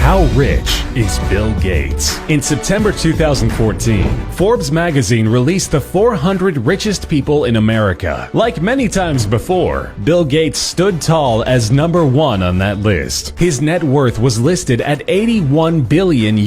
How rich is Bill Gates? In September 2014, Forbes magazine released the 400 richest people in America. Like many times before, Bill Gates stood tall as number one on that list. His net worth was listed at $81 billion,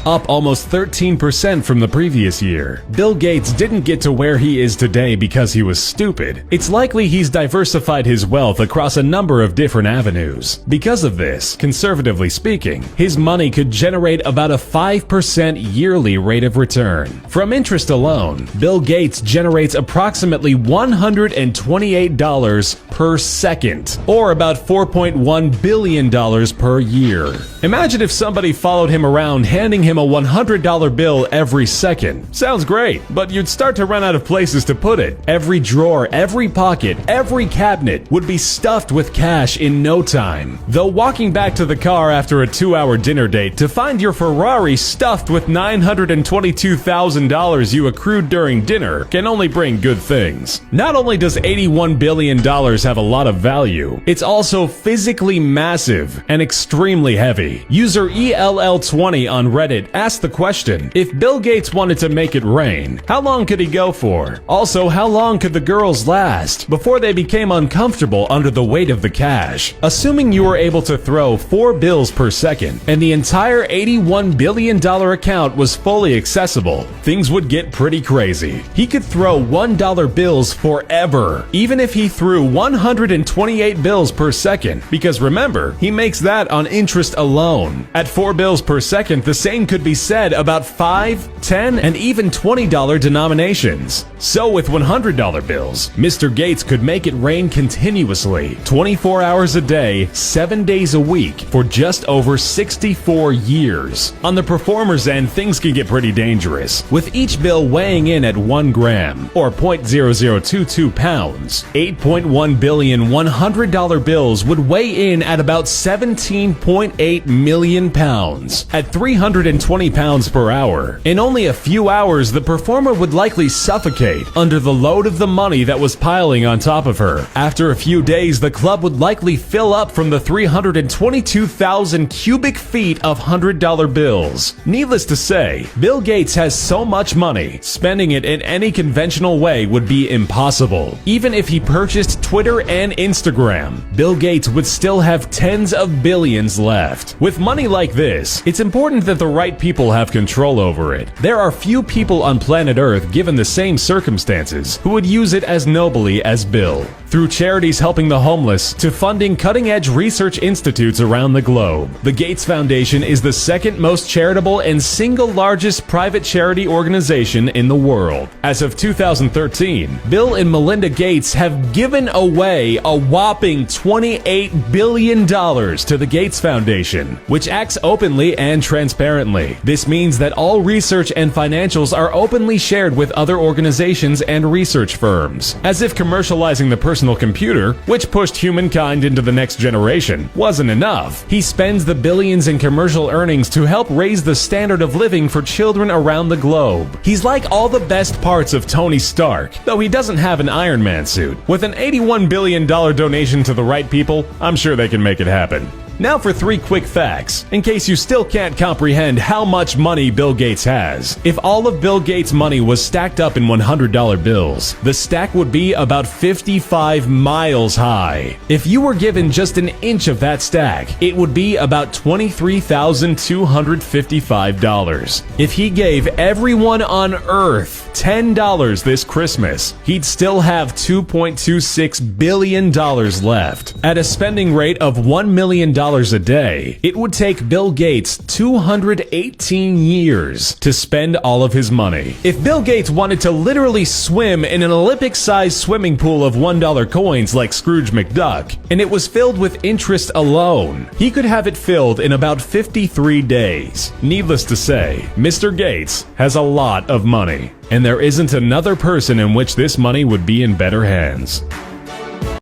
up almost 13% from the previous year. Bill Gates didn't get to where he is today because he was stupid. It's likely he's diversified his wealth across a number of different avenues. Because of this, conservatively speaking, his money could generate about a 5% yearly rate of return. From interest alone, Bill Gates generates approximately $128 per second, or about $4.1 billion per year. Imagine if somebody followed him around handing him a $100 bill every second. Sounds great, but you'd start to run out of places to put it. Every drawer, every pocket, every cabinet would be stuffed with cash in no time. Though walking back to the car after a 2-hour dinner date to find your Ferrari stuffed with $922,000 you accrued during dinner can only bring good things. Not only does $81 billion have a lot of value, it's also physically massive and extremely heavy. User ELL20 on Reddit asked the question, if Bill Gates wanted to make it rain, how long could he go for? Also, how long could the girls last before they became uncomfortable under the weight of the cash? Assuming you were able to throw 4 bills per second and the entire $81 billion account was fully accessible, things would get pretty crazy. He could throw $1 bills forever, even if he threw 128 bills per second, because remember, he makes that on interest alone. At 4 bills per second, the same could be said about $5, $10, and even $20 denominations. So with $100 bills, Mr. Gates could make it rain continuously, 24 hours a day, 7 days a week, for just over 64 years. On the performer's end, things can get pretty dangerous, with each bill weighing in at 1 gram, or 0.0022 pounds. 8.1 billion $100 bills would weigh in at about 17.8 million pounds. At 320 pounds per hour, in only a few hours, the performer would likely suffocate under the load of the money that was piling on top of her. After a few days, the club would likely fill up from the 322,000 cubic feet of $100 bills. Needless to say, Bill Gates has so much money, spending it in any conventional way would be impossible. Even if he purchased Twitter and Instagram, Bill Gates would still have tens of billions left. With money like this, it's important that the right people have control over it. There are few people on planet Earth, given the same circumstances, who would use it as nobly as Bill. Through charities helping the homeless to funding cutting-edge research institutes around the globe, the Gates Foundation is the second most charitable and single largest private charity organization in the world. As of 2013, Bill and Melinda Gates have given away a whopping $28 billion to the Gates Foundation, which acts openly and transparently. This means that all research and financials are openly shared with other organizations and research firms. As if commercializing the personal computer, which pushed humankind into the next generation, wasn't enough, he spends the billions in commercial earnings to help raise the standard of living for children around the globe. He's like all the best parts of Tony Stark, though he doesn't have an Iron Man suit. With an $81 billion donation to the right people, I'm sure they can make it happen. Now for 3 quick facts, in case you still can't comprehend how much money Bill Gates has. If all of Bill Gates' money was stacked up in $100 bills, the stack would be about 55 miles high. If you were given just an inch of that stack, it would be about $23,255. If he gave everyone on Earth $10 this Christmas, he'd still have $2.26 billion left. At a spending rate of $1 million a day, it would take Bill Gates 218 years to spend all of his money. If Bill Gates wanted to literally swim in an Olympic-sized swimming pool of $1 coins like Scrooge McDuck, and it was filled with interest alone, he could have it filled in about 53 days. Needless to say, Mr. Gates has a lot of money, and there isn't another person in which this money would be in better hands.